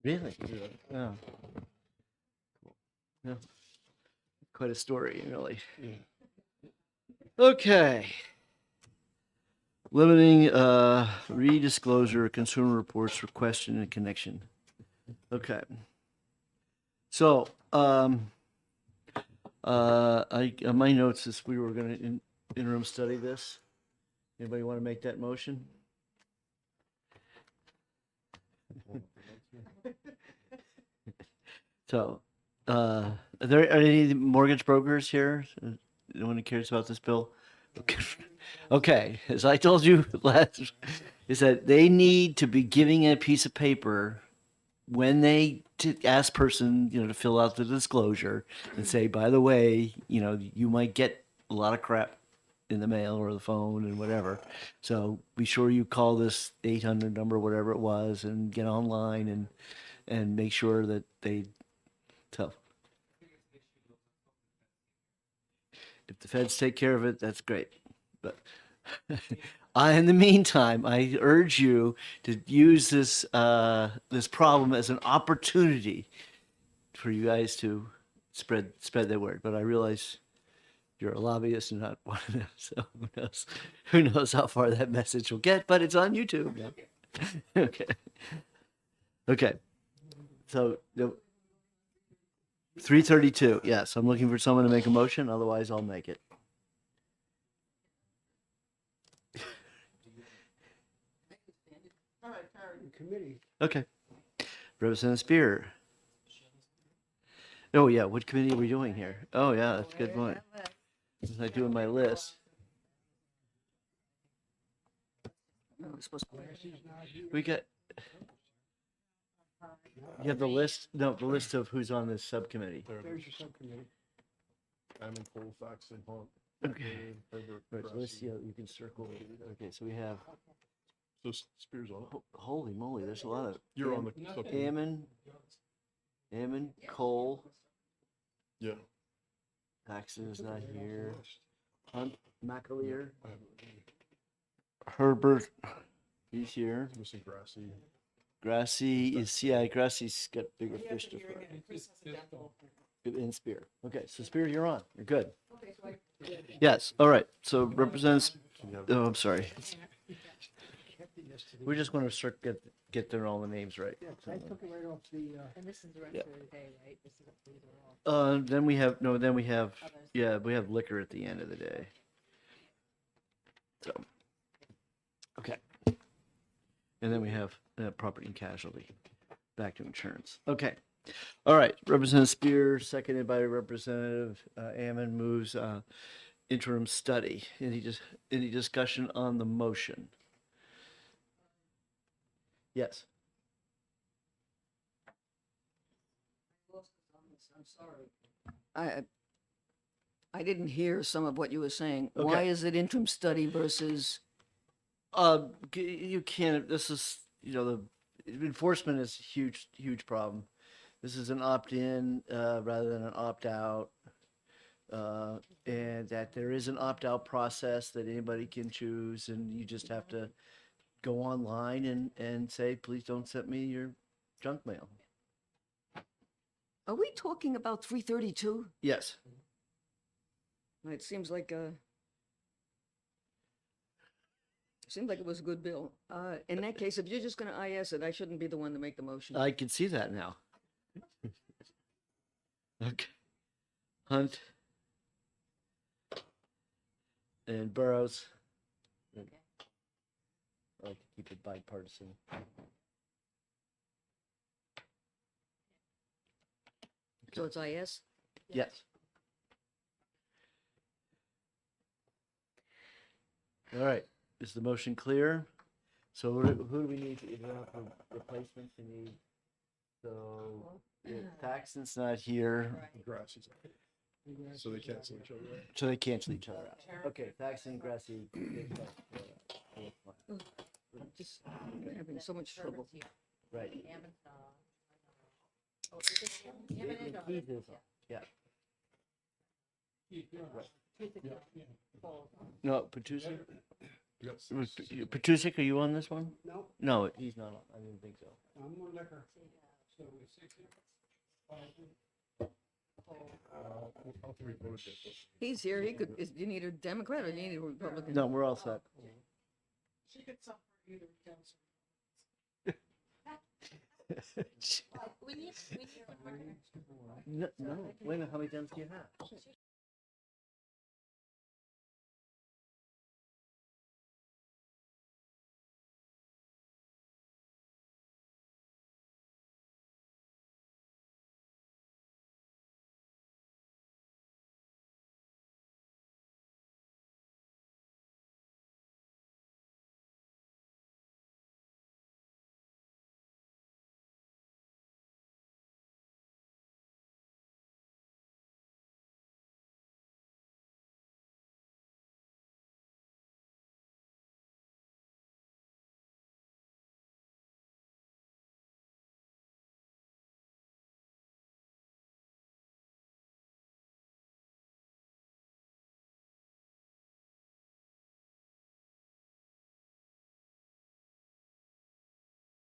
Really? Yeah. Yeah. Quite a story, really. Okay. Limiting redisclosure of consumer reports for question and connection. Okay. So, I on my notes is we were going to interim study this. Anybody want to make that motion? So, are there any mortgage brokers here? Anyone who cares about this bill? Okay. Okay, as I told you last, is that they need to be giving a piece of paper when they ask person, to fill out the disclosure and say, by the way, you might get a lot of crap in the mail or the phone and whatever. So be sure you call this 800 number, whatever it was, and get online and make sure that they tell. If the feds take care of it, that's great. But in the meantime, I urge you to use this problem as an opportunity for you guys to spread their word. But I realize you're a lobbyist and not one of them, so who knows how far that message will get? But it's on YouTube. Yeah. Okay. Okay. So 3:32. Yes, I'm looking for someone to make a motion. Otherwise, I'll make it. Committee. Okay. Representative Spear. Oh yeah, what committee are we doing here? Oh yeah, that's a good point. Was I doing my list? We got. You have the list? No, the list of who's on this subcommittee. There's your subcommittee. I'm in Colfax and Hunt. Okay. Right, so let's see how you can circle. Okay, so we have. So Spears on it. Holy moly, there's a lot of. You're on the subcommittee. Ammon, Cole, Yeah. Paxton is not here. Hunt, McAleer, I have Herbert, he's here. missing Grassy. Grassy is, yeah, Grassy's got bigger fish to fry. And Spear. Okay, so Spear, you're on. You're good. Yes, all right. So represents, oh, I'm sorry. We just want to get their all the names right. Yeah, 'cause I took it right off the, And this is the rest Yeah. of the day, right? This is, these are all Then we have, others. yeah, we have liquor at the end of the day. So, okay. And then we have property and casualty, back to insurance. Okay. All right. Representative Spear, seconded by Representative Ammon, moves interim study. Any discussion on the motion? Yes. I'm sorry. I didn't hear some of what you were saying. Why Okay. is it interim study versus, You can't, this is, the enforcement is a huge problem. This is an opt-in, rather than an opt-out. And that there is an opt-out process that anybody can choose, and you just have to go online and say, please don't send me your junk mail. are we talking about 332? Yes. It seems like it was a good bill. In that case, if you're just gonna IS it, I shouldn't be the one to make the motion. I can see that now. Okay. Hunt. And Burrows. I like to keep it bipartisan. So it's IS? Yes. All right, is the motion clear? So who do we need, if we have replacements, we need, so, Paxton's not here, Grassy's on it. So they cancel each other out. so they cancel each other out. Okay, Paxton, Grassy. I'm just having so much trouble. Right. Ammon's, oh, is this Ammon is on Keith it? is on, yeah. Paul. No, Petusik? We got six. Petusik, are you on this one? no, No, he's not on, I didn't think so. I'm on liquor. All three voted it. He's here, he could, you need a Democrat or you need a Republican? No, we're all set. She gets some for either council. We need one more. No, no, wait a minute, how many Dems do you have?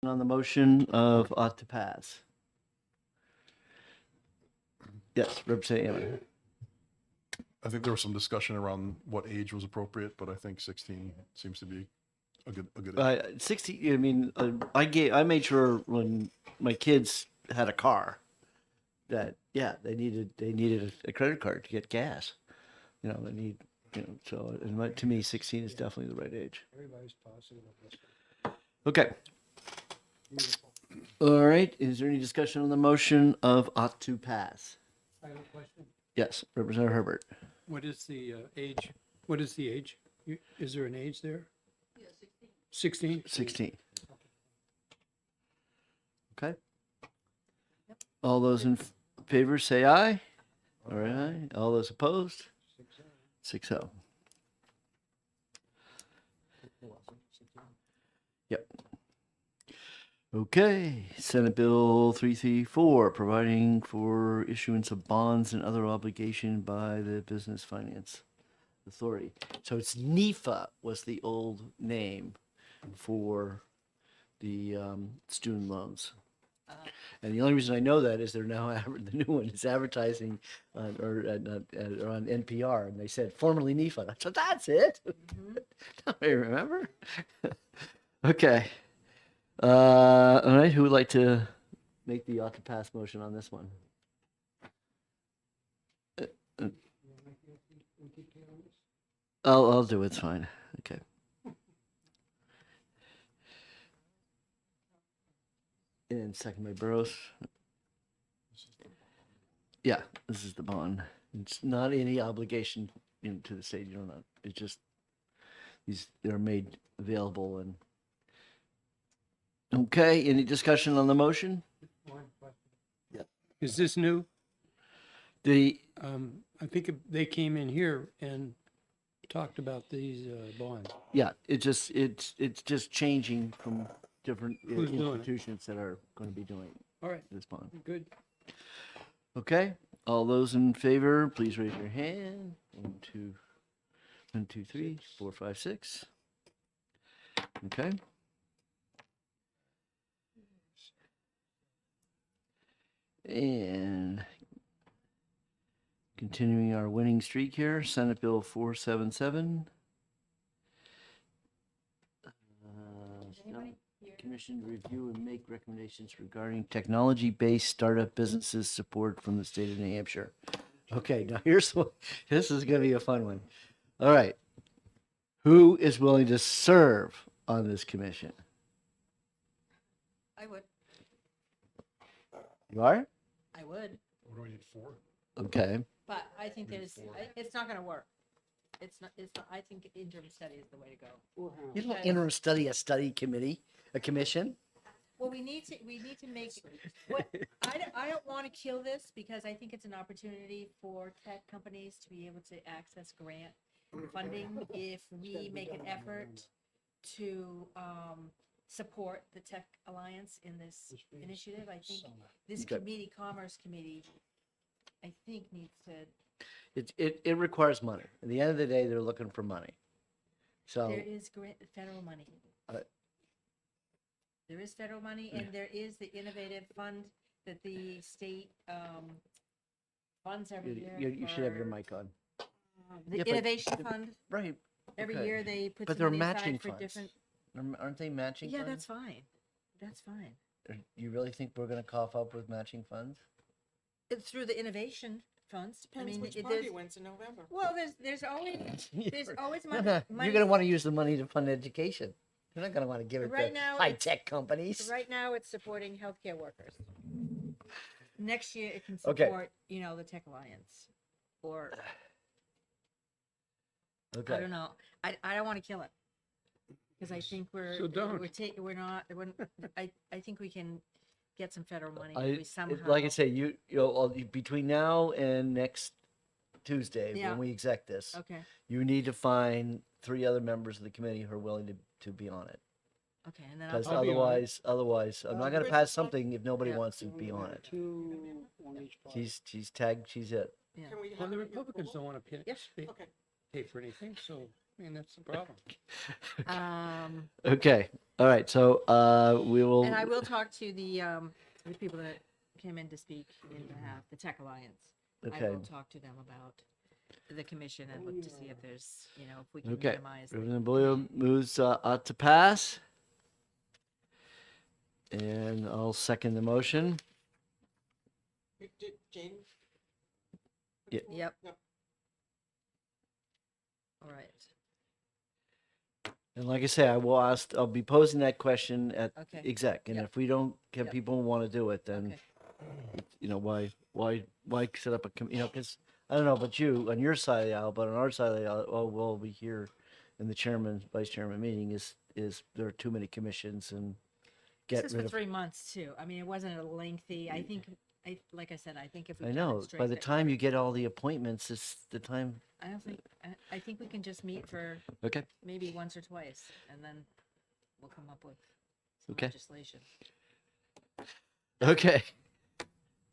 On the motion of ought to pass. Yes, Representative Hammond. I think there was some discussion around what age was appropriate, but I think 16 seems to be a good age. 60, I mean, I made sure when my kids had a car that, yeah, they needed a credit card to get gas. You know, they need, you know, so to me, 16 is definitely the right age. Everybody's positive of this. Okay. Beautiful. All right. Is there any discussion on the motion of ought to pass? I have a question. Yes, Representative Herbert. What is the age? What is the age? Is there an age there? 16. 16. Okay. All those in favor say aye. All right. All those opposed? 6-0. Yep. Okay. Senate Bill 334, providing for issuance of bonds and other obligation by the Business Finance Authority. So it's NEFA was the old name for the student loans. And the only reason I know that is they're now the new one is advertising on NPR, and they said formerly NEFA. So that's it. Now I remember. Okay. All right. Who would like to make the ought to pass motion on this one? I'll do it. It's fine. Okay. And second by Burrows. Yeah, this is the bond. It's not any obligation to the state. You don't know. It's just they're made available and. Okay. Any discussion on the motion? Is this new? The I think they came in here and talked about these bonds. yeah, it's just changing from different Who's doing it? institutions that are going to be doing All right, this bond. good. Okay. All those in favor, please raise your hand. 1, 2, 3, 4, 5, 6. Okay. And continuing our winning streak here, Senate Bill 477. Anybody here? Commission to review and make recommendations regarding technology-based startup businesses support from the state of New Hampshire. Okay, now here's what, this is going to be a fun one. All right. Who is willing to serve on this commission? I would. You are? I would. What do we need, 4? Okay. But I think it's not gonna work. It's not, I think interim study is the way to go. You don't Because- interim study a study committee, a commission? Well, we need to make, I don't want to kill this because I think it's an opportunity for tech companies to be able to access grant funding if we make an effort to, support the Tech Alliance in this initiative. I think this Okay. committee, Commerce Committee, I think needs to, It requires money. At the end of the day, they're looking for money. So, there is grant, federal money. There is federal money, and there is the innovative fund that the state funds every year. You should have your for, mic on. The Yeah, but- innovation fund, Right. every okay. year they put But some they're money matching aside for funds. different. Aren't they matching Yeah, funds? that's fine. That's fine. You really think we're gonna cough up with matching funds? It's through the innovation funds. Depends which there's- party wins in November. Well, there's always money. You're money- gonna wanna use the money to fund education. You're not gonna wanna give it Right to now, high-tech companies. Right now, it's supporting healthcare workers. Next year, it can Okay. support, the Tech Alliance, or I Okay. don't know. I don't want to kill it because I think So don't. we're not. I think we can get some federal money I, if we somehow. like I say, you know, between now and next Tuesday, Yeah. when we exec this, Okay. you need to find 3 other members of the committee who are willing to be on it. Okay, and then Because I'll be on it. otherwise, I'm not gonna Chris pass is on- something if nobody Yeah. wants to be on it. Two on each part. She's tagged, she's it. yeah. Can we have Well, the it with your Republicans approval? don't want to pay, Yes. Okay. pay for anything, so, I mean, that's the problem. Okay, all right, so, we will. And I will talk to the people that came in to speak in behalf the Tech Alliance. I Okay, will talk to them about the commission and look to see if there's, if we can okay. minimize. the- Representative Bullion moves, ought to pass. And I'll second the motion. Did Jane? put Yeah. it forward? Yep. No. All right. And like I say, I'll be posing that question at Okay. exec, and Yep. if we don't get Yep. people who want to do it, then, Okay. why set up a, because, I don't know about you, on your side of the aisle, but on our side of the aisle, oh, well, we hear in the chairman, vice chairman meeting is there are too many commissions and get This is rid for of. 3 months too. I mean, it wasn't a lengthy, I think, like I said, I think if we. I kept it know, by straight, the that- time you get all the appointments, it's the time, I don't think, I think we can just meet for okay, maybe once or twice and then we'll come up with some Okay. legislation. okay.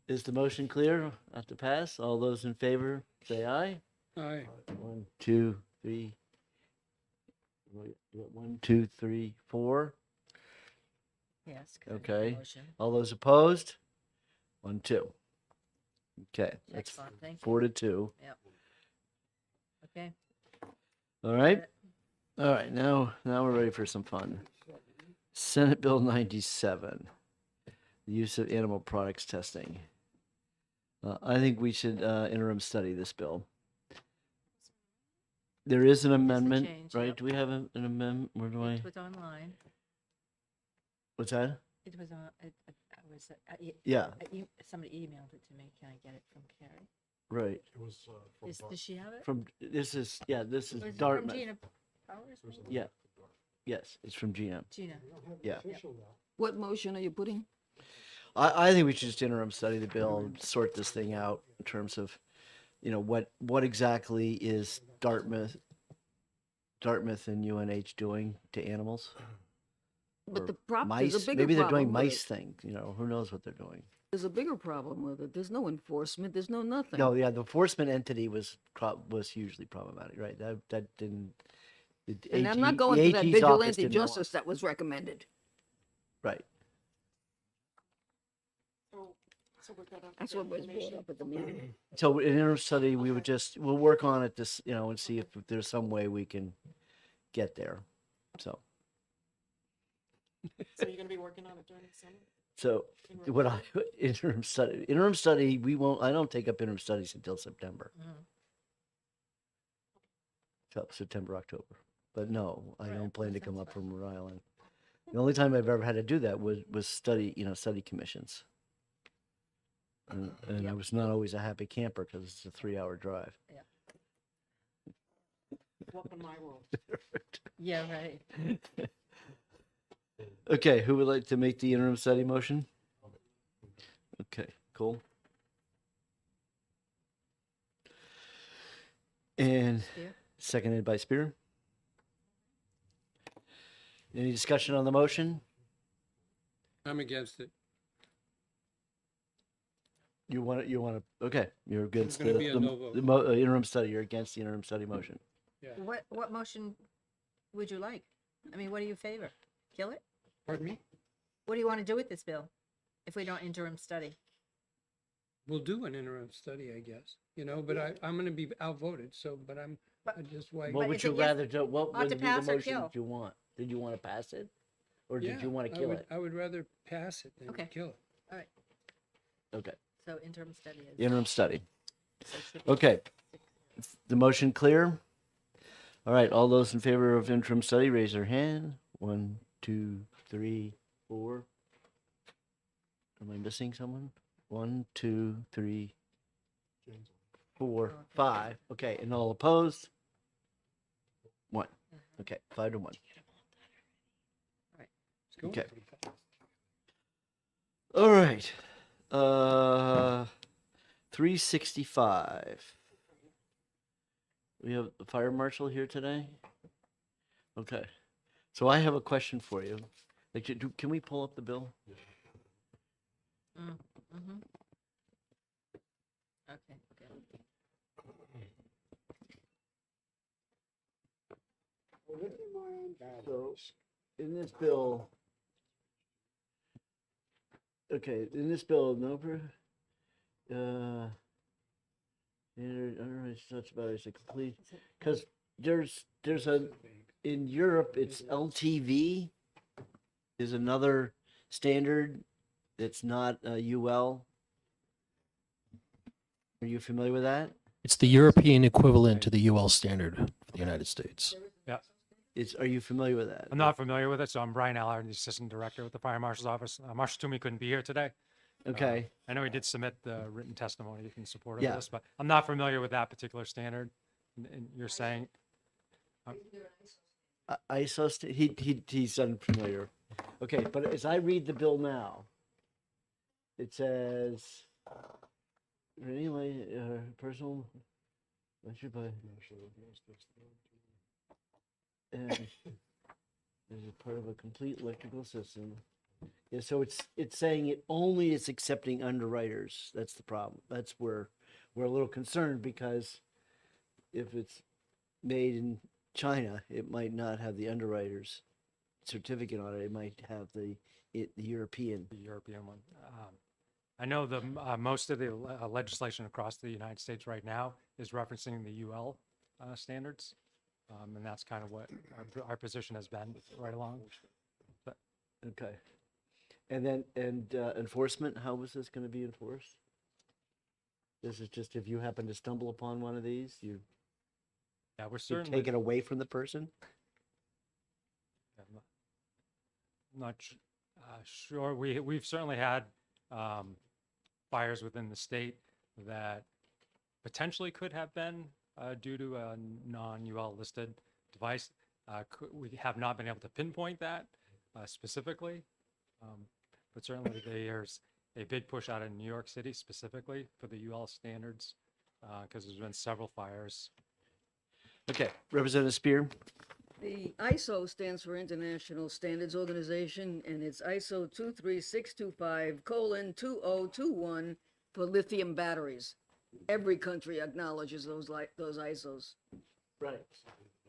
Is the motion clear? Not to pass? All those in favor, say aye. Aye. 1, 2, 3. 1, 2, 3, 4. Yes. 'cause I made the Okay. motion. All those opposed? 1, 2. Okay, that's Excellent, thank you. 4 to 2. Okay. All right. All right. Now we're ready for some fun. Senate Bill 97, the use of animal products testing. I think we should interim study this bill. There is an amendment, change, right? yep. Do we have an amendment? Where do I? It was online. What's that? It was on, I was, Yeah. somebody emailed it to me. Can I get it from Carrie? Right. It was, from Does she have it? This is this Or is is it from Dartmouth. Gina Powers? maybe? Yeah. Yes, it's from Gina. Gina. Yeah. What motion are you putting? I think we should just interim study the bill and sort this thing out in terms of, what exactly is Dartmouth and UNH doing to animals? But Or the problem, Mice? there's a bigger Maybe they're doing problem with mice it. things, who knows what they're doing. There's a bigger problem with it. There's no enforcement, there's no nothing. No, yeah, the enforcement entity was hugely problematic, right? That didn't. the And I'm not AG going the to that AG's office vigilante didn't want- justice that was recommended. Right. So we're gonna. That's get what was brought information up at the from meeting. So in interim study, we would Okay. we'll work on it this, and see if there's some way we can get there. So, So you're gonna be working on it during the summer? so in what Rhode interim study, I don't take up interim studies until September. Mhm. So September, October. But no, I Right, don't plan to that come sounds up from Rhode Island. The only time I've ever had to do that was study commissions. And I was not always a happy camper because it's a 3-hour drive. Welcome my world. Yeah, right. Okay, who would like to make the interim study motion? Okay, cool. And Spear? seconded by Spear. Any discussion on the motion? I'm against it. You want to, okay, you're against gonna be a no vote. interim study, you're against the interim study motion. What motion would you like? I mean, what do you favor? Kill it? Pardon me? What do you want to do with this bill if we don't interim study? We'll do an interim study, I guess, you know, but I'm gonna be outvoted, so, but I just why. What But would is you it yes- rather do? What ought would to be the pass or motion kill? that you want? Did you want to pass it? Or Yeah, did you want to I kill would- it? I would rather pass it than Okay. kill it. All right, Okay. so interim study is. Interim study. so it should be Okay. The motion clear? All right, all those in favor of interim study, raise their hand. 1, 2, 3, 4. Am I missing someone? 1, 2, 3, 4, 5. Okay, and all opposed? 1. Okay, 5 to 1. It's going Okay. pretty fast. All right. 365. We have the fire marshal here today. Okay. So I have a question for you. Like, can we pull up the bill? Mhm. Okay, good. So, in this bill, okay, in this bill, standard, such about it's a complete, because there's a, in Europe, it's LTV is another standard that's not UL. Are you familiar with that? It's the European equivalent to the UL standard for the United States. Are you familiar with that? I'm not familiar with it, so I'm Brian Allard, the Assistant Director with the Fire Marshal's Office. Marshal Toomey couldn't be here today. Okay, I know he did submit the written testimony in support of Yeah. this, but I'm not familiar with that particular standard. And you're saying, ISO, he's unfamiliar. Okay, but as I read the bill now, it says, anyway, personal, lecture by, and is a part of a complete electrical system. Yeah, so it's saying it only is accepting underwriters. That's the problem. That's where we're a little concerned, because if it's made in China, it might not have the underwriter's certificate on it. It might have the European. the European one. I know the most of the legislation across the United States right now is referencing the UL standards. And that's kind of what our position has been right along. Okay. And then, enforcement, how is this gonna be enforced? This is just if you happen to stumble upon one of these, you Yeah, we're take certainly. it away from the person? I'm not sure. We've certainly had fires within the state that potentially could have been due to a non-UL listed device. We have not been able to pinpoint that specifically, but certainly there's a big push out in New York City specifically for the UL standards, because there's been several fires. Okay, Representative Spear? The ISO stands for International Standards Organization, and it's ISO 23625:2021 for lithium batteries. Every country acknowledges those ISOs. Right.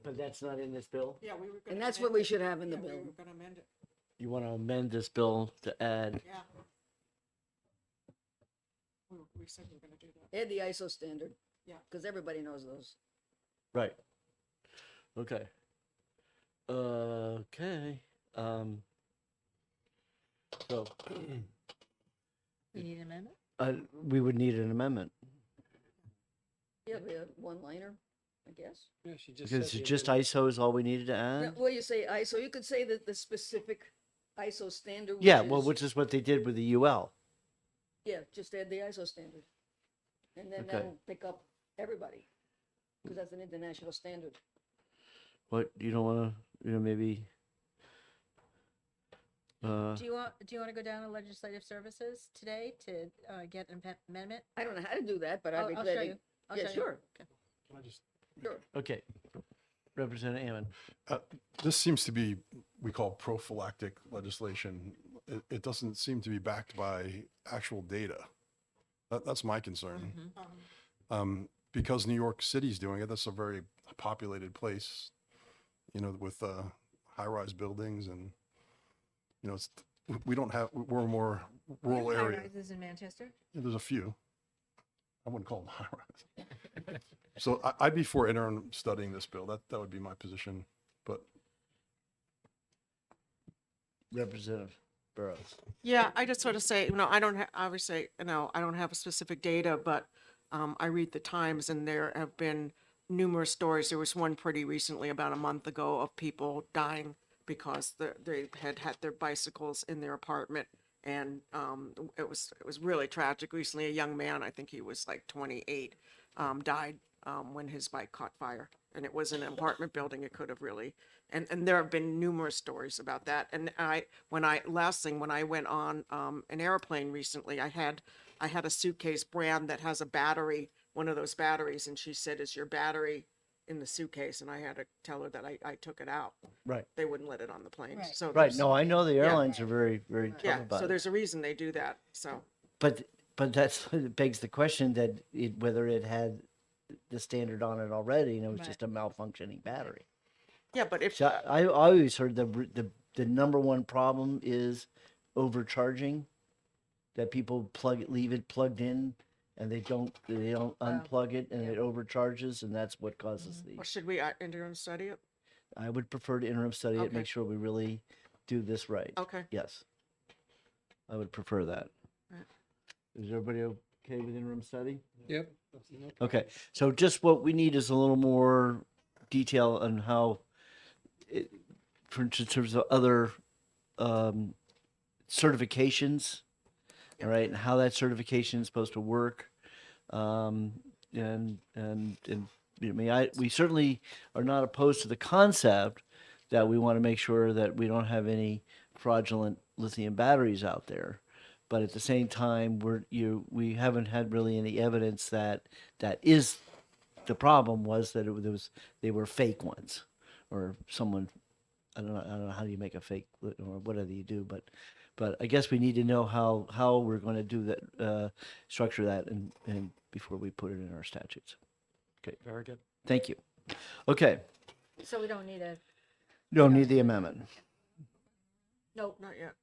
But that's not in this bill? Yeah, we were gonna. And that's amend what we it. should have in the Yeah, we bill. were gonna amend it, You want to amend this bill to add, yeah. We said we were gonna do that. Add the ISO standard. Yeah. Because everybody knows those. right? Okay. Okay, so, You need an amendment? we would need an amendment, Yeah, we have one liner, I guess. Yeah, she just because said it's the just other- ISO is all we needed to No, add? well, you say ISO, you could say that the specific ISO standard. Yeah, well, which is what they did with the UL. Yeah, just add the ISO standard. And then Okay. that'll pick up everybody, because that's an international standard. What, you don't want to, maybe, Do you want to go down to legislative services today to get an amendment? I don't know how to do that, but I'd I'll be I'll glad show to. you. I'll Yeah, show you. sure, Can I just, sure. okay. Representative Ammon? this seems to be, we call prophylactic legislation. It doesn't seem to be backed by actual data. That's my concern. Because New York City's doing it, that's a very populated place, with high-rise buildings, and, it's we don't have, we're a more rural High area. rises in Manchester? There's a few. I wouldn't call them high rise. So I'd be for interim studying this bill. That would be my position. But Representative Burrows. Yeah, I just sort of say, I don't have, obviously, I don't have specific data, but I read the Times and there have been numerous stories. There was one pretty recently, about a month ago, of people dying because they had had their bicycles in their apartment. And it was really tragic. Recently, a young man, I think he was like 28, died when his bike caught fire. And it was in an apartment building. It could have really, and there have been numerous stories about that. And when I went on an airplane recently, I had a suitcase brand that has a battery, one of those batteries, and she said, "Is your battery in the suitcase?" And I had to tell her that I took it out. Right. They wouldn't let it on the plane. Right. So Right. there's- No, I know the airlines are very, very tough yeah. about So it. there's a reason they do that. So But that's it begs the question that whether it had the standard on it already and it was Right. just a malfunctioning battery. yeah, but if So I always heard the number one problem is overcharging. That people leave it plugged in and they don't unplug it and it overcharges and that's what causes or the. should we interim study it? I would prefer to interim study it, Okay. make sure we really do this right. Okay. Yes. I would prefer that. Right. Is everybody okay with interim study? Yep. Okay, so just what we need is a little more detail on how, in terms of other certifications, all right, and how that certification is supposed to work. And I mean, we certainly are not opposed to the concept that we want to make sure that we don't have any fraudulent lithium batteries out there. But at the same time, we haven't had really any evidence that is the problem was that they were fake ones, or someone, I don't know how do you make a fake or whatever you do, but I guess we need to know how we're going to do that, structure that, and before we put it in our statutes. Very good. Thank you. Okay, So we don't need a, don't need the amendment. Nope, not yet.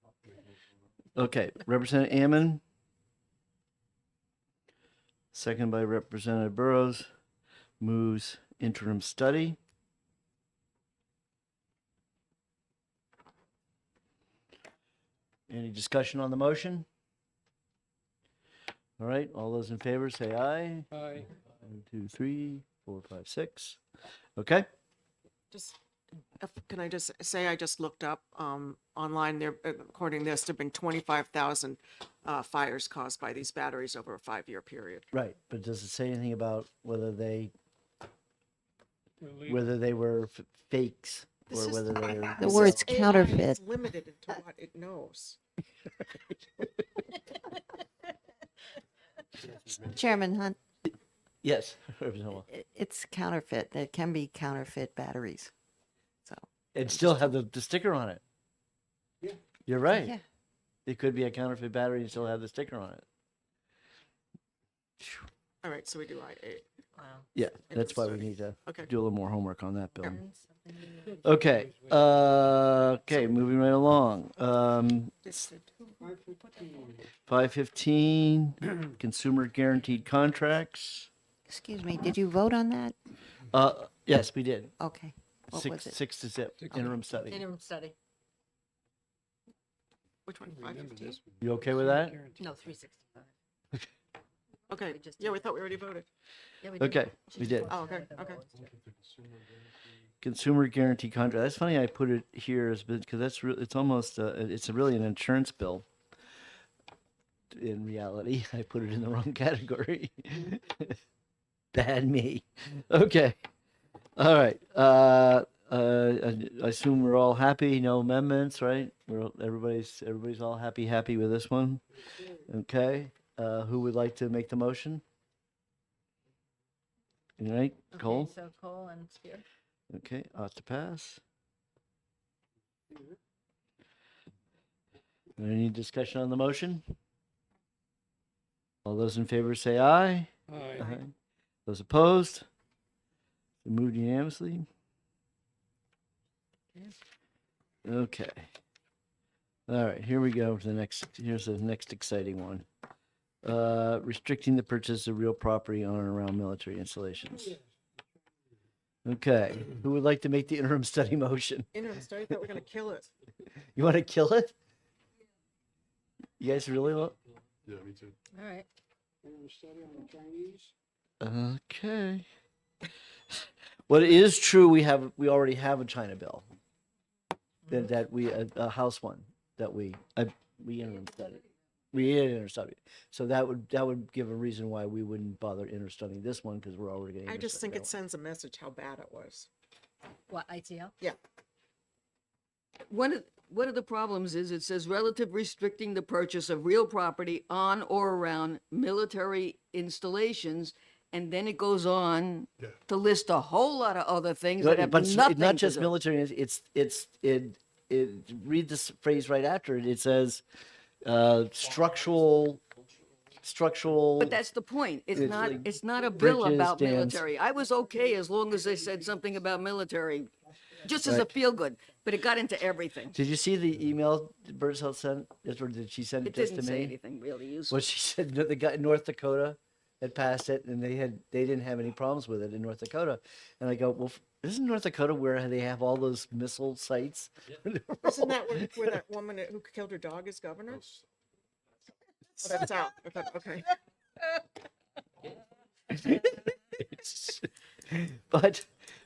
Okay, Representative Ammon. Second by Representative Burrows. Moves interim study. Any discussion on the motion? All right, all those in favor say aye. Aye. 1, 2, 3, 4, 5, 6. Okay, Just, can I just say, I just looked up online there, according to this, there've been 25,000 fires caused by these batteries over a 5-year period. right, but does it say anything about whether they We'll were fakes This or is- whether they were The word's AI is counterfeit. limited into what it knows. Chairman Hunt, Yes, Representative Wall. it's counterfeit. It can be counterfeit batteries. So, And still have the sticker on it. Yeah. You're right. yeah. It could be a counterfeit battery and still have the sticker on it. All right, so we do I8. wow. Yeah, And that's why we study. need to Okay. do a little more homework on that bill. Learn something new. Okay, okay, moving right along. It's the 515, consumer guaranteed contracts. Excuse me, did you vote on that? Yes, we did. Okay. What was it? 6 to zip, interim study. Interim study. Which one? remember 515? this one. You okay with that? No, 365. Okay. We just Yeah, did we thought we already voted. Yeah, we did. Okay, She we just did. voted Oh, okay, for the okay. votes. Consumer guaranteed contract. That's funny. I put it here because it's almost it's really an insurance bill. In reality, I put it in the wrong category. Bad me. Okay. All right. I assume we're all happy. No amendments, right? Everybody's all happy with this one. Okay. Who would like to make the motion? All right, Okay, Cole. so Cole and Spear. Okay, ought to pass. Any discussion on the motion? All those in favor say aye. Aye. Those opposed? Moved unanimously. Okay. All right, here we go. Here's the next exciting one. Restricting the purchase of real property on and around military installations. Okay, who would like to make the interim study motion? Interim study, thought we were gonna kill it. You want to kill it? You guys really want? Yeah, me too. All right. Study on the Chinese. Okay. Well, it is true, we already have a China bill. That we, a House one, that we interim studied. We interim studied. So that would give a reason why we wouldn't bother interstudying this one, because we're already getting. I just think it sends a message how bad it was. What, ITL? One of the problems is it says relative restricting the purchase of real property on or around military installations, and then it goes on Yeah. to list a whole lot of other things that have But it's nothing not to just do. military, read this phrase right after it. It says, structural. But that's the point. It's It's not, like it's not a bill bridges, about dams. military. I was okay as long as they said something about military, just as a Right. feel good, but it got into everything. Did you see the email Birdsell sent? Or did she send it It just didn't to say me? anything really useful. What she said, the guy in North Dakota had passed it, and they didn't have any problems with it in North Dakota. And I go, well, isn't North Dakota where they have all those missile sites? Isn't that where that woman who killed her dog is governor? Oh, that's out. Okay.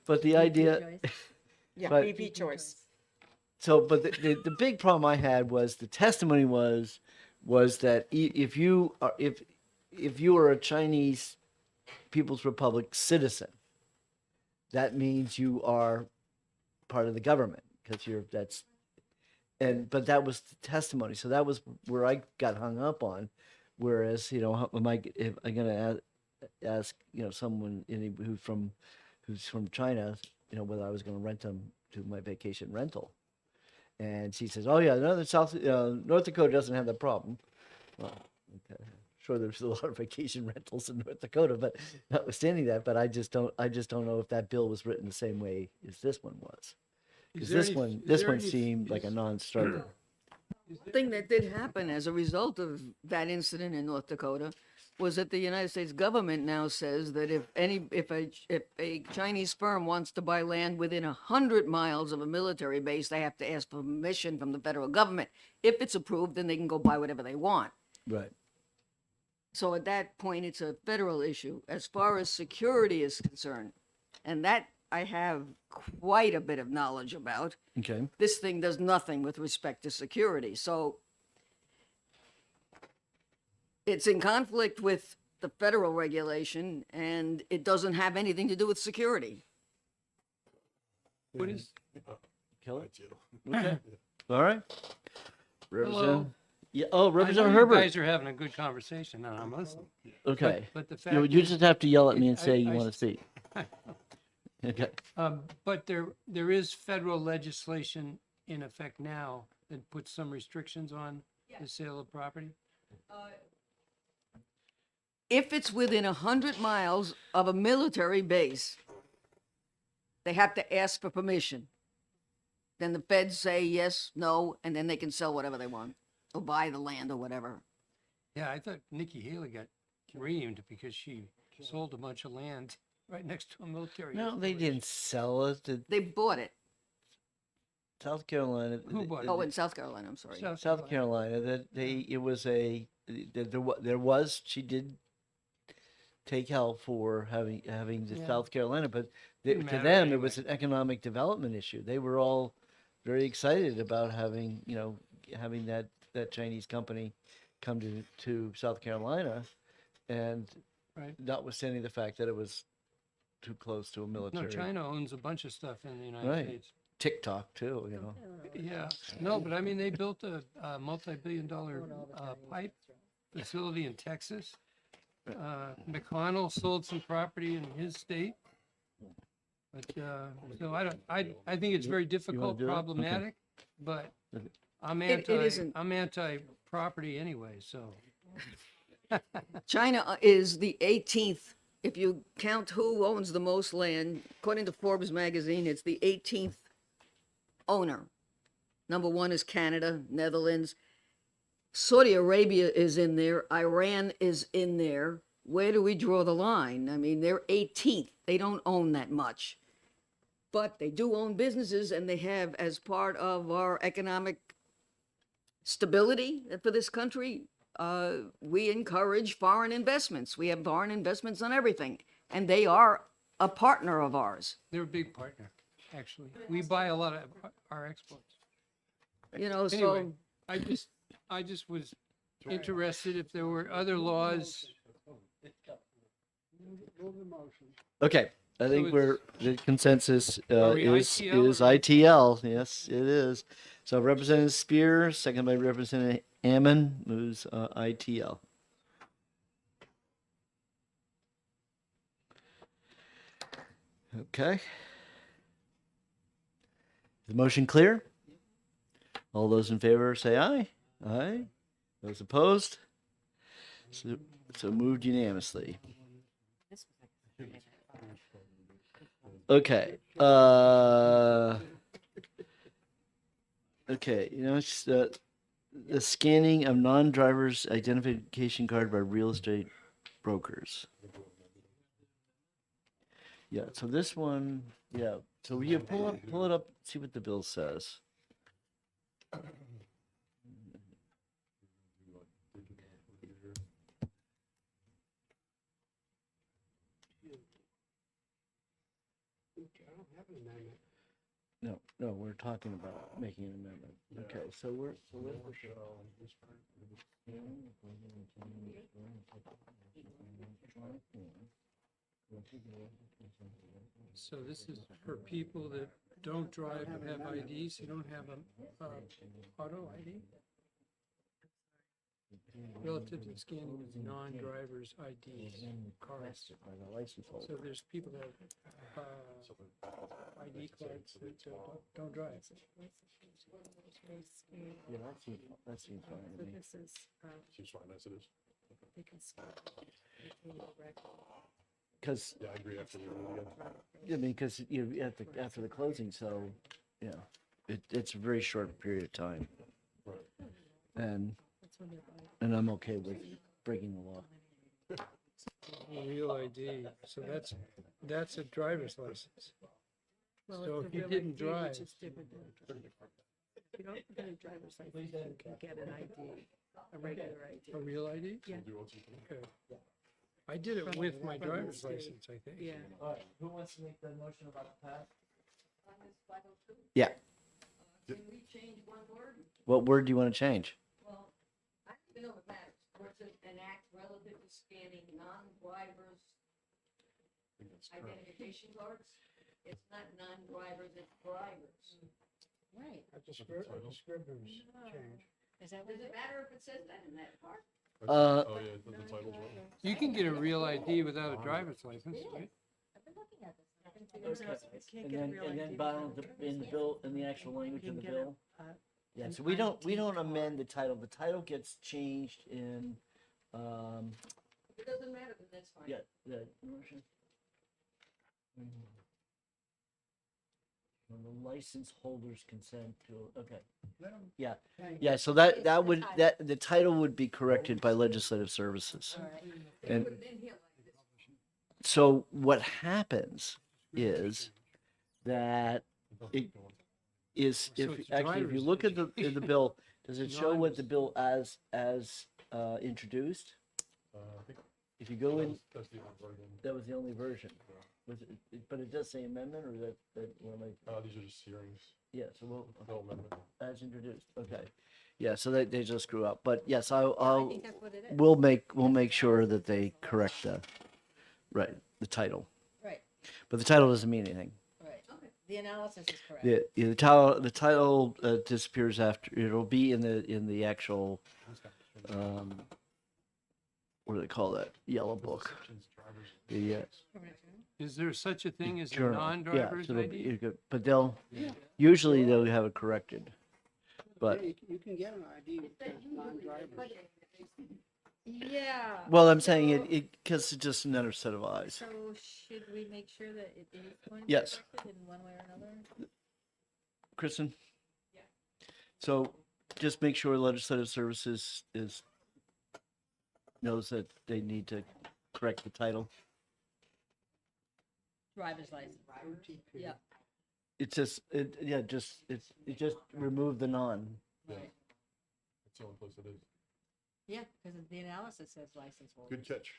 but the idea. Joyce? Yeah, But- BB choice. So, but the big problem I had was the testimony was that if you are a Chinese People's Republic citizen, that means you are part of the government because but that was the testimony. So that was where I got hung up on. Whereas, if I'm going to ask, someone who's from China, whether I was going to rent them to my vacation rental. And she says, "Oh yeah, no, North Dakota doesn't have that problem." Well, okay, sure, there's a lot of vacation rentals in North Dakota, but notwithstanding that, but I just don't know if that bill was written the same way as this one was, because this one seemed like a non-starter. Thing that did happen as a result of that incident in North Dakota was that the United States government now says that if a Chinese firm wants to buy land within 100 miles of a military base, they have to ask permission from the federal government. If it's approved, then they can go buy whatever they want. Right. So at that point, it's a federal issue as far as security is concerned. And that I have quite a bit of knowledge about. Okay. This thing does nothing with respect to security. So it's in conflict with the federal regulation, and it doesn't have anything to do with security. What is, Kill it. I do. Okay. All right. Hello. Representative. Yeah. Oh, I know Representative you Herbert. guys are having a good conversation and I'm listening. Okay. But the fact. You just have to yell at me and I- say you I want to s- speak. Okay. But there is federal legislation in effect now that puts some restrictions on the sale of property. If it's within 100 miles of a military base, they have to ask for permission. Then the feds say yes, no, and then they can sell whatever they want or buy the land or whatever. Yeah, I thought Nikki Haley got reamed because she sold a bunch of land right next to a military. No, they installation. didn't sell it to They bought it. South Carolina. Who bought it? Oh, in South Carolina, I'm sorry. South Carolina. She did take help for having the Yeah. South Carolina, but Didn't to matter them it was anyway. an economic development issue. They were all very excited about having that Chinese company come to South Carolina, and Right. notwithstanding the fact that it was too close to a military. No, China owns a bunch of stuff in the United Right. States. TikTok too, Yeah, no, but I mean, they built a multi-billion-dollar pipe facility in Texas. McConnell sold some property in his state. But, so I think it's very difficult, do it? Okay. problematic, but Okay. It isn't. I'm anti-property anyway, so. China is the 18th, if you count who owns the most land, according to Forbes magazine, it's the 18th owner Number one is Canada, Netherlands. Saudi Arabia is in there. Iran is in there. Where do we draw the line? I mean, they're 18th. They don't own that much. But they do own businesses, and they have, as part of our economic stability for this country, we encourage foreign investments. We have foreign investments on everything, and they are a partner of ours. They're a big partner, actually. We buy a lot of our exports. You know, Anyway, so I just was interested if there were other laws. Move the motion. Okay, I think it's- we're, the consensus Are we is ITL or- ITL. Yes, it is. So Representative Spear, second by Representative Ammon, moves ITL. Okay. The motion clear? All those in favor say aye. Aye. Those opposed? So moved unanimously. Okay. Okay. You know, it's the scanning of non-drivers' identification card by real estate brokers. Yeah. So this one, yeah. So you pull it up, see what the bill says. Okay, I don't have an amendment. No, we're talking about making an amendment. Okay, so we're. So this is for people that don't drive and have IDs, who don't have a auto ID? Relative to the scanning of non-drivers' IDs, cars. So there's people that have ID cards that don't drive. Yeah, that seems fine to me. Seems fine as it is. Because, Yeah, I agree after reading it again. I mean, because you after the closing, so, yeah, it's a very short period of time. And I'm okay with breaking the law. Real ID, so that's a driver's license. So if he didn't drive, If you don't get a driver's license, you can get an ID, a regular ID. a real ID? Yeah. Okay. I did it with my driver's license, I think. Yeah. All right, who wants to make the motion about the pass? Can we change one word? What word do you want to change? Well, I don't even know if it matters. Where it says an act relative to scanning non-drivers' identification cards. It's not non-drivers, it's drivers. Right. A Scrivener's change. Is that what Does it it is? matter if it says that in that part? Oh, yeah, the title's wrong. You can get a real ID without a driver's license, right? I've been looking at this. I've been figuring it out. And then bottom in the bill, in the actual language of the bill? Yeah, so we don't amend the title. The title gets changed in, If it doesn't matter, then that's fine. yeah, the motion. When the license holders consent to, okay. Yeah, yeah, so that the title would be corrected by legislative services. All right. And Put it in here like this. so what happens is that it is, So if, it's actually, if you driver's look at in the bill, does it show what the Non- bill as introduced? I think If you go in, that's the old version. that was the only version. Was it, but it does say amendment, or that, what am I, These are just hearings, yeah, so we'll, no amendment. as introduced, okay. Yeah, so they just screw up, but yes, I I'll, think that's what it is. we'll make sure that they correct the title. Right, But the title doesn't mean anything. right. The analysis is correct. The title disappears after, it'll be in the actual, what do they call that? Yellow book. The, Is there such a thing as a journal. non-driver's so it'll be- ID? but usually they'll have it corrected. But, Yeah, you can get an ID with non-drivers. Yeah. well, I'm saying because it's just another set of eyes. So should we make sure that it is going to be Yes. corrected in one way or another? Kristen? So just make sure legislative services knows that they need to correct the title. Driver's license. Yeah. It's just, it just remove the non. That's the only place it is. Yeah, because the analysis says license holder. Good catch.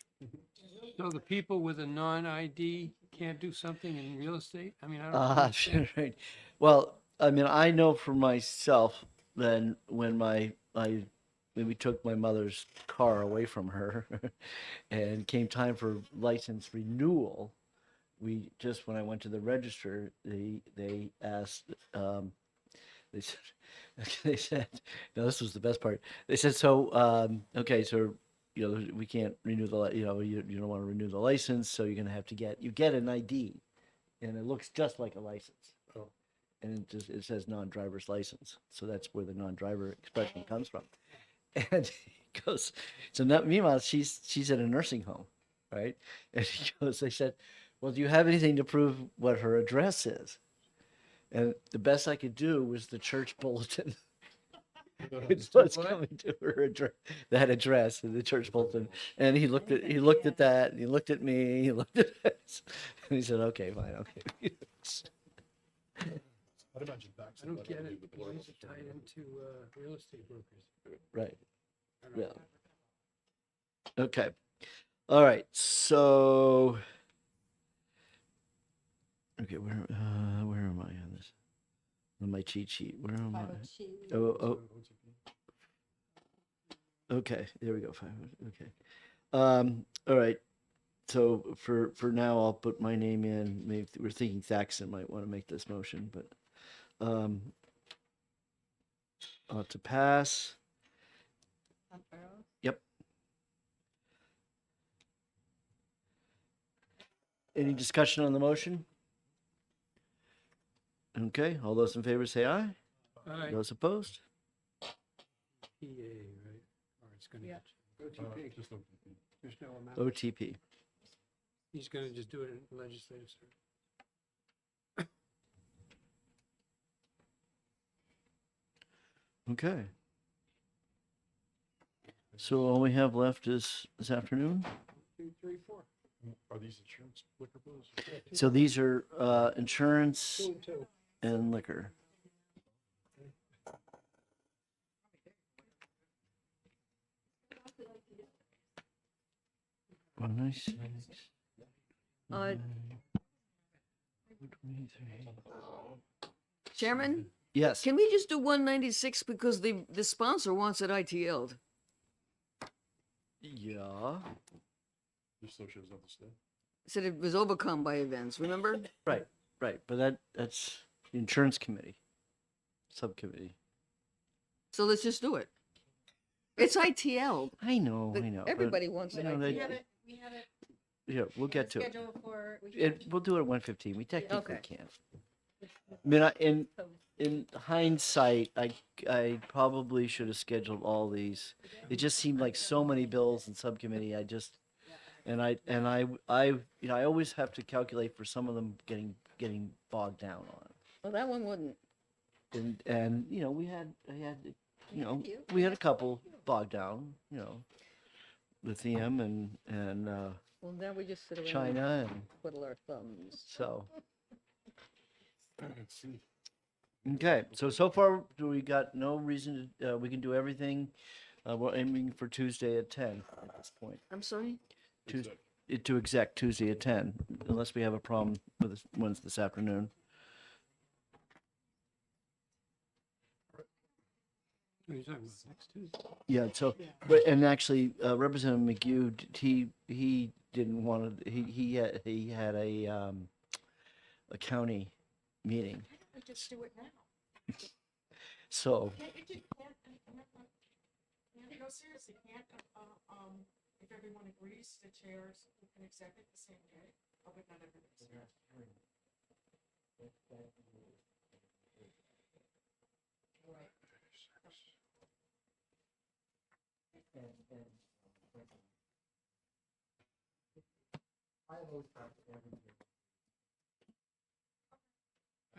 So the people with a non-ID can't do something in real estate? I mean, I don't understand. Right. Well, I mean, I know for myself, then when when we took my mother's car away from her and came time for license renewal, we just, when I went to the register, they asked, they said, they said, no, this was the best part. They said, so, okay, so, you know, we can't renew you don't want to renew the license, so you're going to have to get an ID, and it looks just like a license. Oh. And it says non-driver's license. So that's where the non-driver expression comes from. And he goes, so now, meanwhile, she's at a nursing home, right? And he goes, they said, well, do you have anything to prove what her address is? And the best I could do was the church bulletin. It's what's coming to her address, that address in the church bulletin. And he looked at that, and he looked at me, he looked at us, and he said, okay, fine, okay. I'd imagine tax. I don't get it. Why is it tied into real estate brokers? Right. I don't know. Yeah. Okay. All right. So. Okay. Where am I on this? On my cheat sheet. Where am I? Oh. Okay. There we go. Okay. All right. So for now, I'll put my name in. Maybe we're thinking Thaxton might want to make this motion, but to pass. Yep. Any discussion on the motion? Okay, all those in favor say aye. Aye. Those opposed? PA, right? Or it's gonna, Yeah. OTP. Just don't- There's no amount. OTP. He's gonna just do it in legislative session. Okay. So all we have left is this afternoon. 2, 3, 4. Are these insurance liquor bills? So these are insurance 2 and 2. and liquor. One nice. Chairman, Yes. can we just do 196 because the sponsor wants it ITL'd? Yeah. Just so shows up the state. Said it was overcome by events, remember? Right. But that's the insurance committee, subcommittee. So let's just do it. It's ITL'd. I know. but Everybody wants it I know they- ITL'd. We have it Yeah, we'll get to it. scheduled for. We'll do it at 1:15. We technically Okay. can't. I mean, in hindsight, I probably should have scheduled all these. It just seemed like so many bills in subcommittee. I always have to calculate for some of them getting bogged down on. Well, that one wouldn't. And we had a couple bogged down. Lithium and Well, now we just sit around China, and and twiddle our thumbs. so. Let's see. Okay, so far we got no reason to. We can do everything. We're aiming for Tuesday at 10 at this point. I'm sorry? To exec Tuesday at 10, unless we have a problem with the ones this afternoon. What are you talking about? Next Tuesday? Yeah. So, but and actually, Representative McHugh, he didn't want to. He had a county meeting. Just do it now. So No, seriously, can't, if everyone agrees, the chairs can accept it the same day, but not everybody's.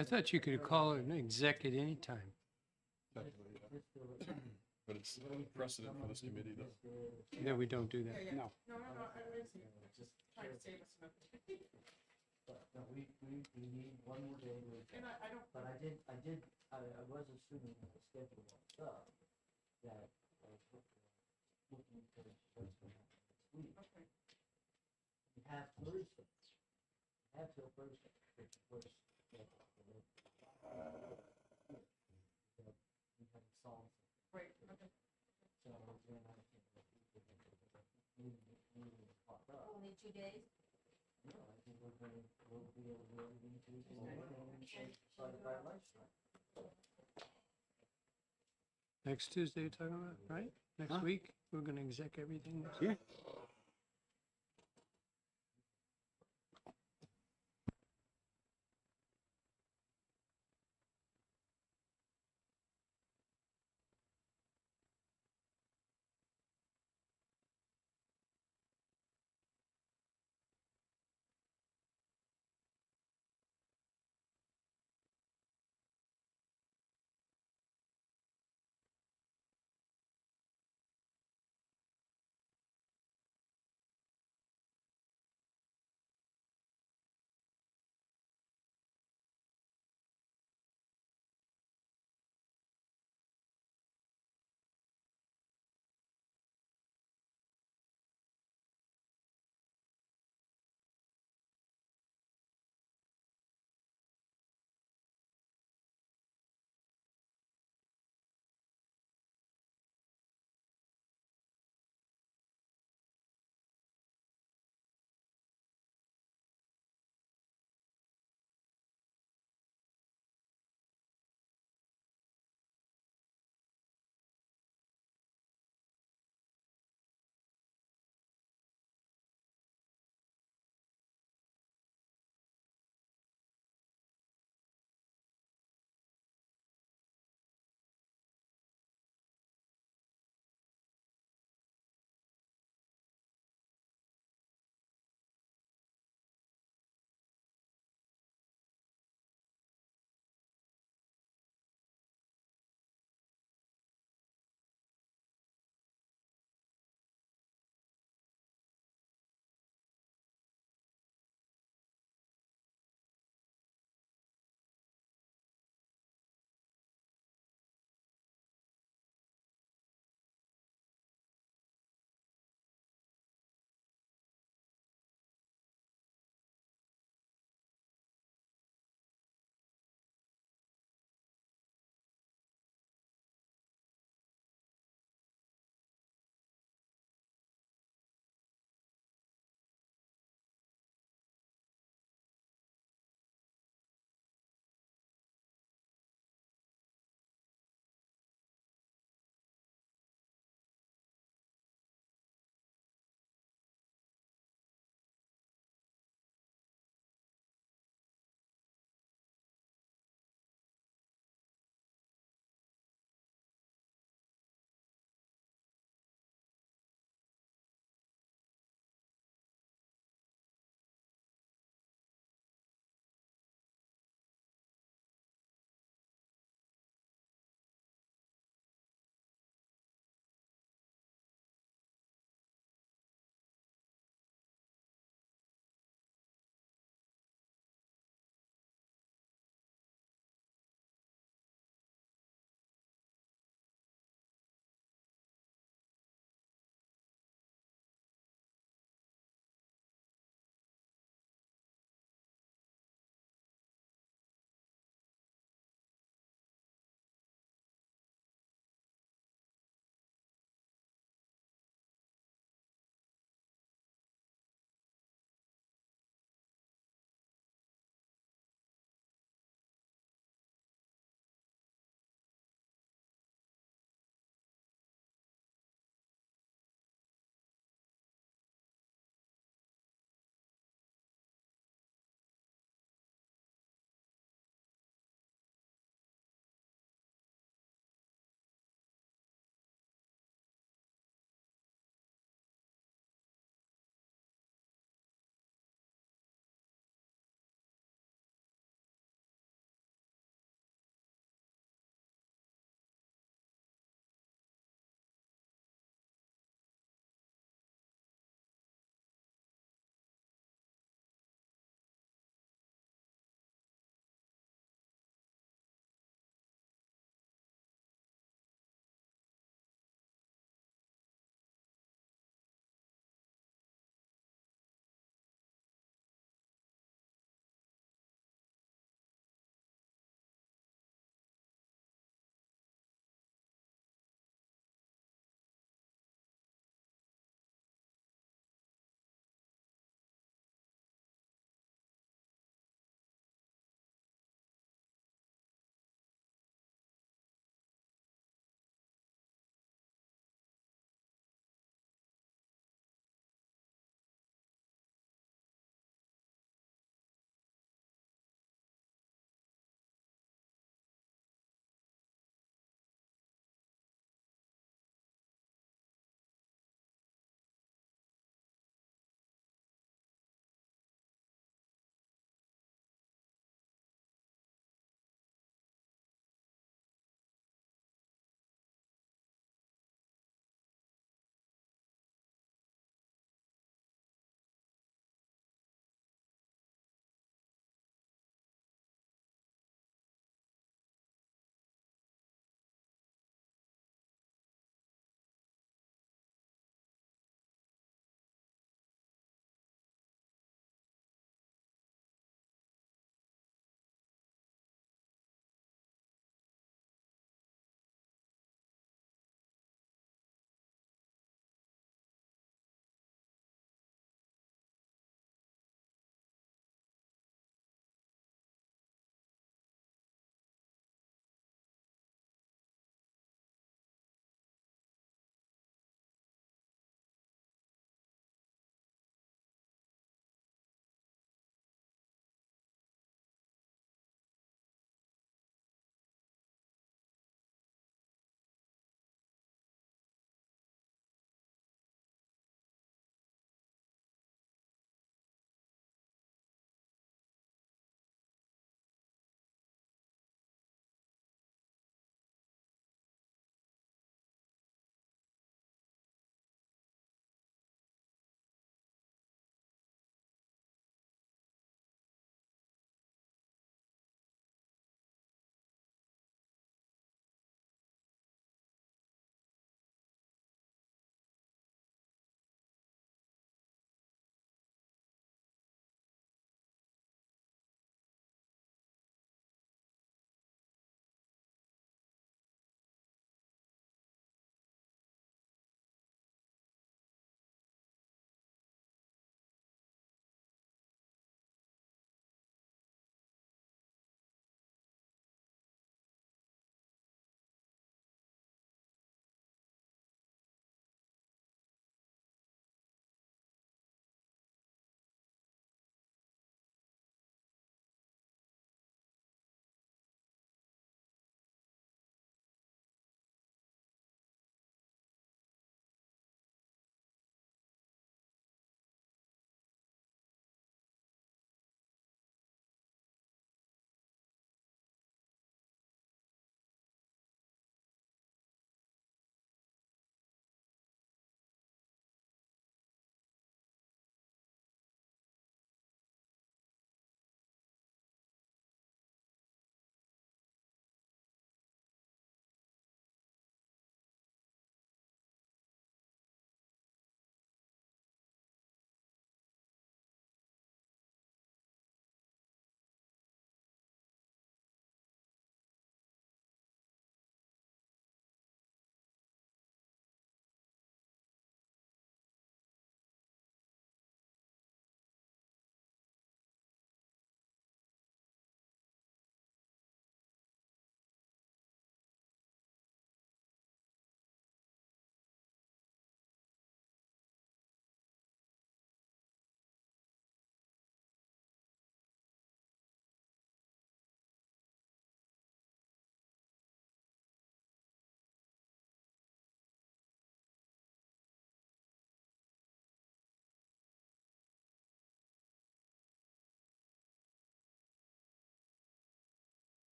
I thought you could call it an exec at any time. But it's precedent for this committee though. Yeah, we don't do that. No. We need one more day to. But I was assuming that the schedule was up, that I was looking for what's going to happen next week. We have Thursday. We have till Thursday, which was. We haven't solved. Right. So, then I think that Only 2 days? no, I think we'll be able to do everything Tuesday morning, by lunchtime. Next Tuesday you're talking about, right? Next week, we're gonna exec everything. next Yeah. week?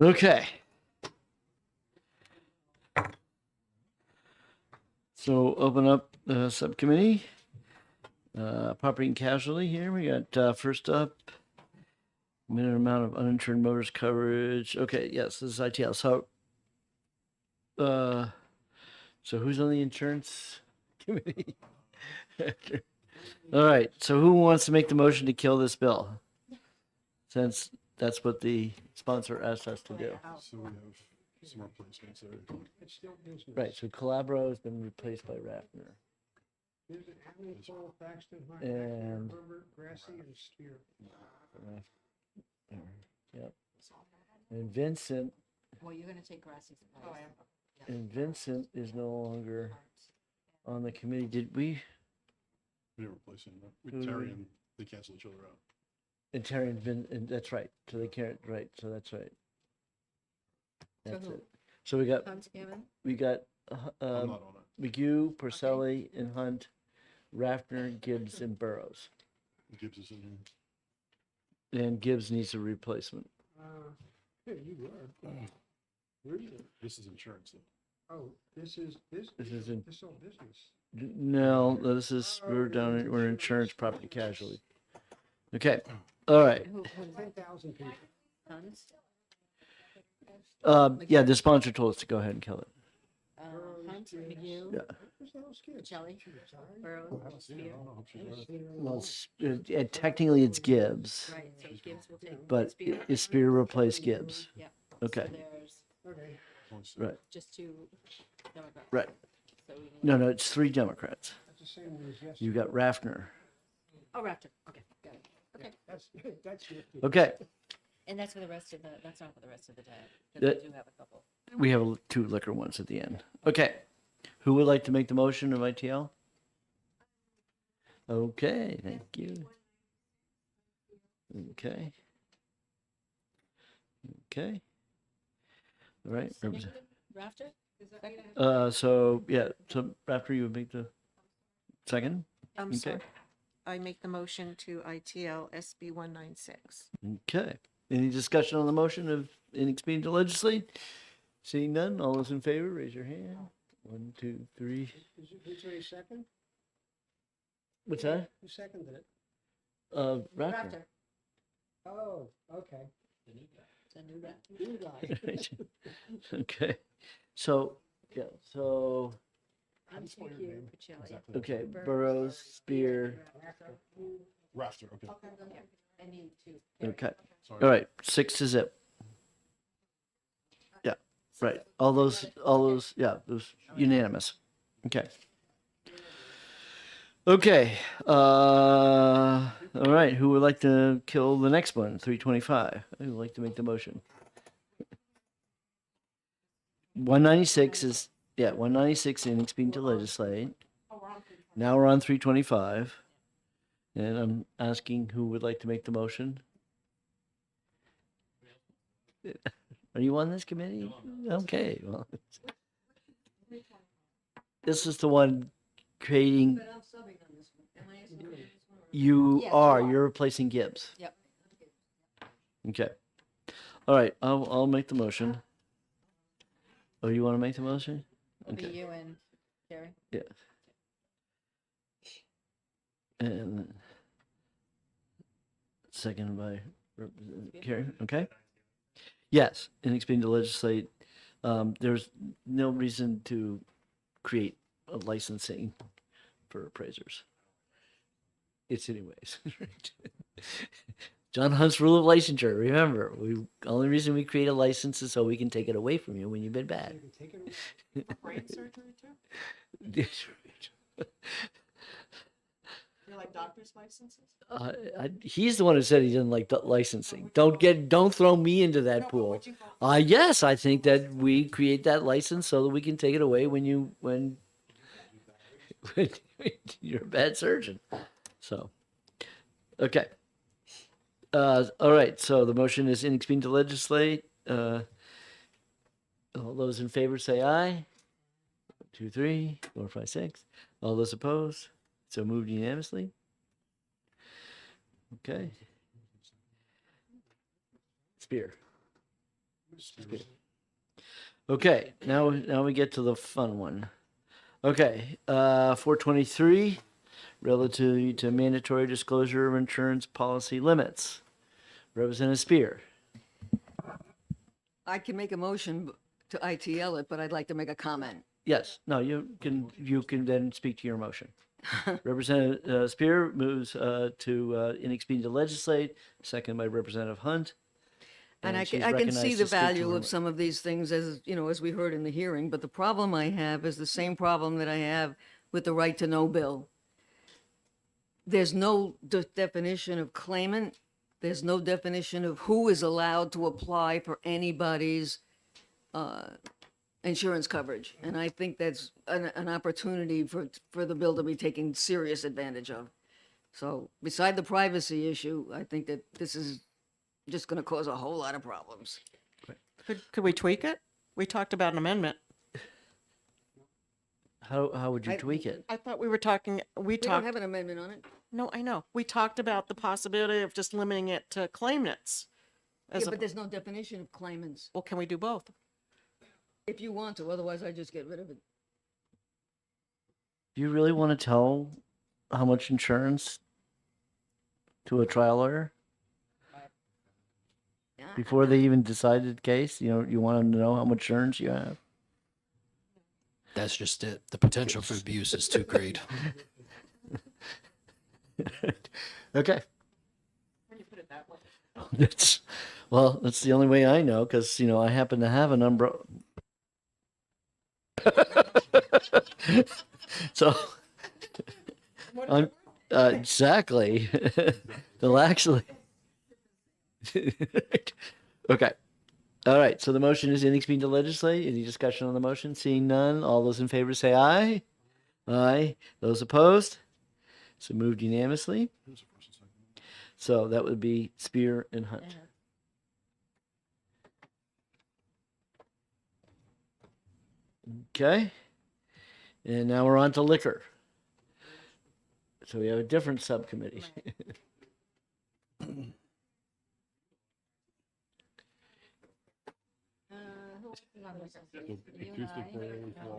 Okay. So open up the subcommittee. Property and casualty here. We got first up, minimum amount of uninsured motorist coverage. Okay, yes, this is ITL. So who's on the insurance committee? All right, so who wants to make the motion to kill this bill? Since that's what the sponsor asked us to do. So we have some replacements there. It's still business. Right, so Calabro has been replaced by Raffner. Is it Hamlin, Cole, Thaxton, And- Herbert, Grassy, and Spear? Yep. And Vincent, Well, you're gonna take Grassie's place. and Vincent is no longer on the committee. Did we? We didn't replace him. Right? Who We do Terry we- and they canceled each other out. And Terry and Vin, and that's right. So they can't, right, so that's right. That's who? it. So we got, Hunt, Hammond? we got, I'm not on it. McGee, Porcelli, and Hunt, Raffner, Gibbs, and Burrows. Gibbs is in here. And Gibbs needs a replacement. Here you were. Where is it? This is insurance though. Oh, this is, This is in- this is all business. No, this is, we're insurance, property, casualty. Okay, all right. 10,000 people. Hunt? Yeah, the sponsor told us to go ahead and kill it. Hunt, McGee, Yeah. Where's the hell's kid? Shelley, Burrows, I haven't seen it. I Spear. don't know. I hope she's right. Well, technically it's Gibbs, Right, so Gibbs will take. but Spear. is Spear replace Gibbs? Yeah. Okay, So there's Okay. Only six. right, just two Democrats. right. So we need. No, it's 3 Democrats. That's the same one as yesterday. You got Raffner. Oh, Raptor, okay, got it. Okay, That's your kid. Okay, and that's for the rest of the, that's not for the rest of the day, That- because we do have a couple. we have 2 liquor ones at the end. Okay, who would like to make the motion of ITL? Okay, thank you. Okay. Okay. All right. Second, Raptor? Second? So yeah, so after you would make the second. I'm Okay. sorry. I make the motion to ITL SB 196. Okay. Any discussion on the motion of inexpedient to legislate? Seeing none, all those in favor, raise your hand. 1, 2, 3. Who's a second? What's that? Who seconded it? Raptor. Oh, okay. It's a new Raptor. You guy. Okay. So yeah. So Hunt, spell your McGee, name? Pacelli. Exactly. okay. Burrows, Spear. Rafter. Okay. I need two. Okay. Sorry. All right. 6 is it. Yeah. Right. All those. Yeah. Those unanimous. Okay. Okay. All right. Who would like to kill the next one? 325. Who would like to make the motion? 196 is 196 inexpedient to legislate. Now we're on 325. And I'm asking who would like to make the motion. Are you on this committee? Okay. Well, this is the one creating. But I'm subbing on this one. Am I subbing on this one? You Yes, are. you are. You're replacing Gibbs. Yep. Okay. All right. I'll make the motion. Oh, you want to make the motion? It'll be Okay. you and Terry. Yeah. And second by Representative Carey. Okay. Yes, inexpedient to legislate. There's no reason to create a licensing for appraisers. It's anyways. John Hunt's rule of licensure. Remember, only reason we create a license is so we can take it away from you when you've been bad. You can take it away. Brain surgery too? You like doctor's licenses? He's the one who said he didn't like licensing. Don't throw me into that No, but pool. would you vote? Yes, I think that we create that license so that we can take it away when when you're a bad surgeon. So, okay. All right. So the motion is inexpedient to legislate. All those in favor say aye. 1, 2, 3, 4, 5, 6. All those opposed? So moved unanimously. Okay. Spear. Okay, now we get to the fun one. Okay, 423, relative to mandatory disclosure of insurance policy limits. Representative Spear. I can make a motion to ITL it, but I'd like to make a comment. Yes, no, you can then speak to your motion. Representative Spear moves to inexpedient to legislate, second by Representative Hunt. And I she's can see recognized the to speak to value her of some of these things as, you know, as we heard in the hearing, but the problem I have is the same problem that I have with the right to know bill. There's no definition of claimant. There's no definition of who is allowed to apply for anybody's insurance coverage. And I think that's an opportunity for the bill to be taken serious advantage of. So beside the privacy issue, I think that this is just going to cause a whole lot of problems. Could we tweak it? We talked about an amendment. How would you tweak it? I thought we were talking, We don't have an amendment on it. no, I know. We talked about the possibility of just limiting it to claimants. Yeah, As but a, there's no definition of claimants. well, can we do both? If you want to, otherwise I just get rid of it. Do you really want to tell how much insurance to a trial lawyer Yeah, before they even decided the case? You know, you want them to know how much insurance you have. That's just it. The potential for abuse is too great. Okay. That's, well, that's the only way I know, because you know I happen to have an umbrella. So, I'm exactly. They'll actually. Okay. All right. So the motion is inexpedient to legislate. Any discussion on the motion? Seeing none, all those in favor say aye. Aye. Those opposed? So moved unanimously. So that would be Spear and Hunt. Okay. And now we're on to liquor. So we have a different subcommittee.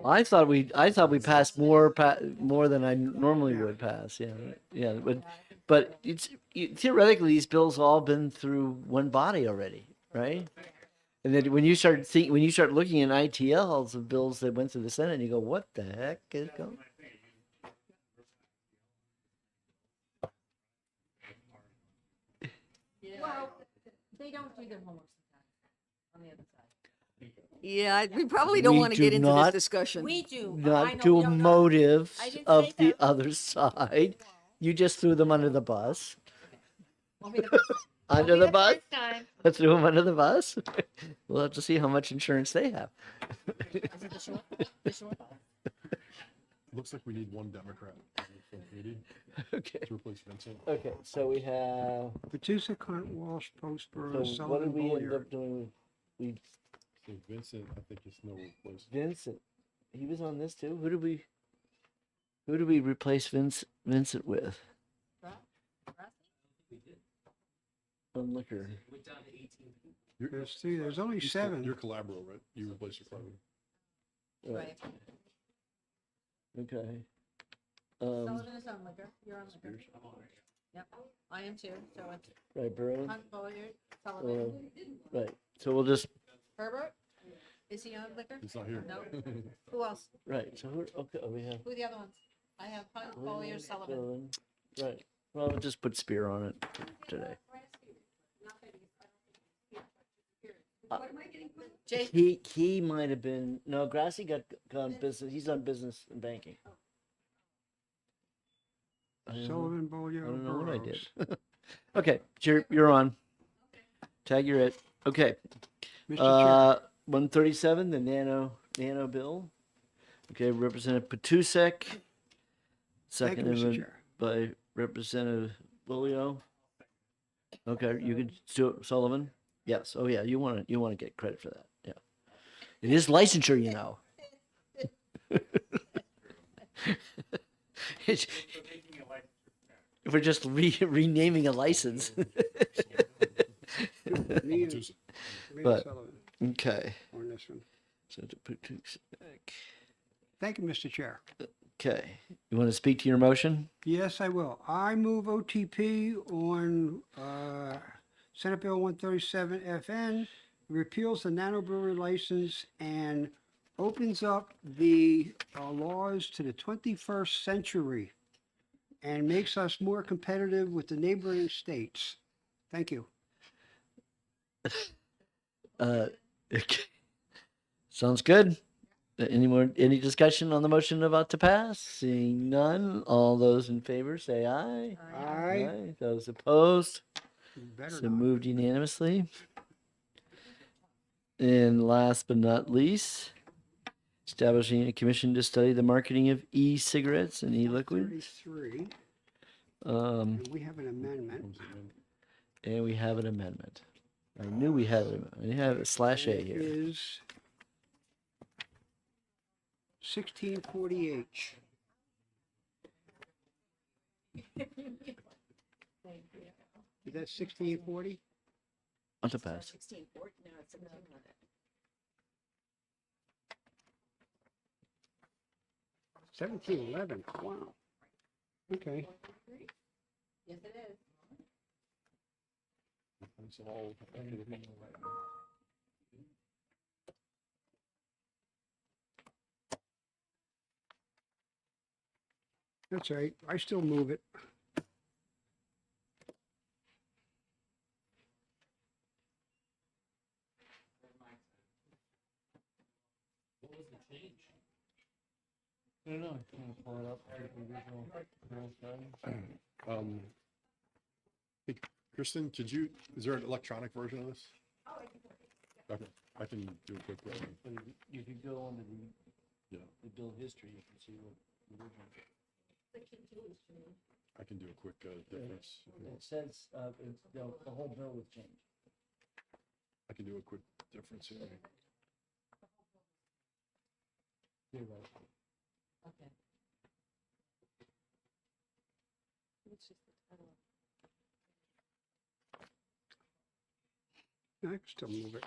I thought we passed more than I normally would pass. Yeah, yeah, but it's theoretically these bills all been through one body already, right? And then when you start looking at ITLs of bills that went through the Senate, you go, what the heck is going? Well, they don't do their homework sometimes on the other side. Yeah, we probably don't We want to do get into this not- discussion. We do. I Not know to we a don't know. motive I didn't of say the that. other side. You just threw them under the bus. Won't be the first- Under won't be the bus? first time. Threw them under the bus. We'll have to see how much insurance they have. Is it the short? The short? Looks like we need one Democrat on the committee Okay. to replace Vincent. Okay. So we have. Patusa, Hunt, Walsh, Postboro, So what did Sullivan, we end Bollier. up doing? We So Vincent, I think is no replacement. Vincent. He was on this too. Who did we replace Vincent with? On liquor. There's only You're 7. Calabro, right? You replaced your Calabro. Right. Okay. Sullivan is on liquor. You're on liquor. Yep, I am too. So it's Right, Burrow. Hunt, Bollier, Sullivan. Right. So we'll just Herbert? Is he on liquor? He's not here. No. Who else? right. So who? Okay. We have. Who are the other ones? I have Hunt, Bollier, Sullivan. Sullivan. Right. Well, we'll just put Spear on it today. Jake, He might have been no. Grassi got on business. He's on business and banking. I don't know. Sullivan, I Bollier, don't know what I Burrows. did. Okay, you're on. Tag, you're it. Okay. Mr. Chair, 137, the nano bill. Okay, Representative Patusek. thank you, Seconded Mr. Chair. by Representative Bulio. Okay, you can do Sullivan. Yes. Oh yeah, you want to get credit for that. Yeah. It is licensure, you know. It's- we're just renaming a license. Me and Patusa. me and But- Sullivan. Okay. on this one. So to put back. Thank you, Mr. Chair. Okay. You want to speak to your motion? Yes, I will. I move OTP on Senate Bill 137 FN, repeals the nano brewery license and opens up the laws to the 21st century and makes us more competitive with the neighboring states. Thank you. Okay. Sounds good. Any discussion on the motion about to pass? Seeing none, all those in favor say aye. Aye. Those opposed? Better So not. moved unanimously. And last but not least, establishing a commission to study the marketing of e-cigarettes and e-liquids. 33, Um, and we have an amendment. and we have an amendment. I knew we had it. I have a slash A It here. is 1640H. Is that 1640? On to pass. 1711, wow. Okay. It's all- That's all right, I still move it. I don't know. I'm gonna pull it up. The original. Hey, Kristen, is there an electronic version of this? Okay, I can do a quick version. You could go on to Yeah, the bill history. You can see what the original. I can do a quick difference. It says the whole bill was changed. I can do a quick difference here. You're right. I can still move it.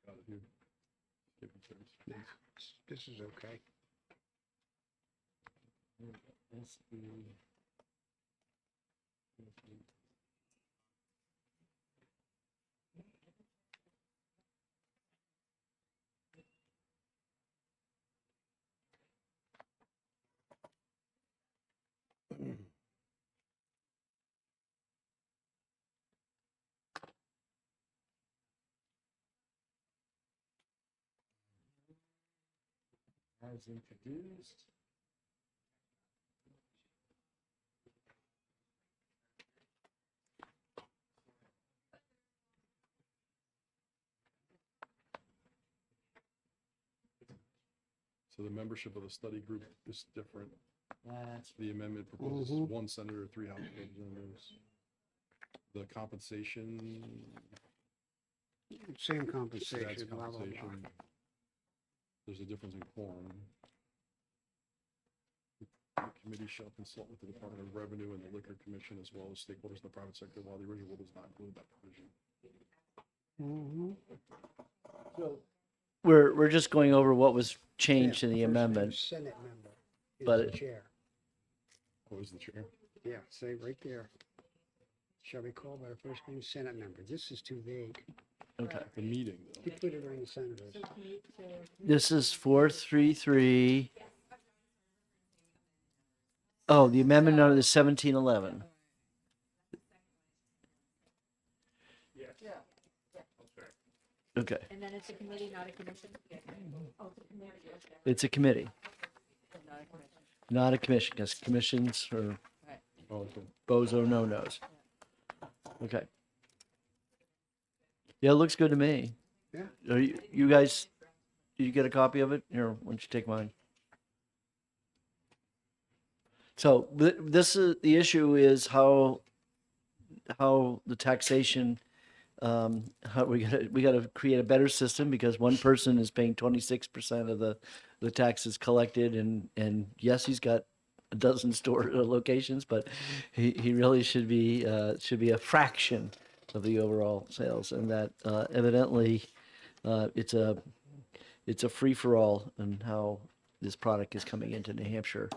Got it here. Give me 30 Nah, seconds. this is okay. That's the. As introduced. So the membership of the study group is different. That's The amendment proposes Mhm. 1 senator, 3 House representatives. The compensation, Same adds compensation, blah, blah, blah. compensation. There's a difference in quorum. The committee shall consult with the Department of Revenue and the Liquor Commission as well as stakeholders in the private sector, while the original does not include that provision. Mhm. So we're just going over what was changed Yeah, in the first name amendment. Senate member is but the it- chair. Oh, is the chair? Yeah, say right there. Shall be called by the first name Senate member. This is too vague. Okay. The meeting, though. You put it on the senators. This is 433. Oh, the amendment under the 1711. Okay, And then it's a committee, not a commission? it's a committee. Not a commission, because commissions are Oh, okay. bozo no-nos. Okay. Yeah, it looks good to me. Yeah. Are you guys, did you get a copy of it? Here, why don't you take mine? So this is, the issue is how the taxation how we gotta create a better system because one person is paying 26% of the taxes collected, and yes, he's got a dozen store locations, but he really should be a fraction of the overall sales, and that evidently it's a free for all in how this product is coming into New Hampshire.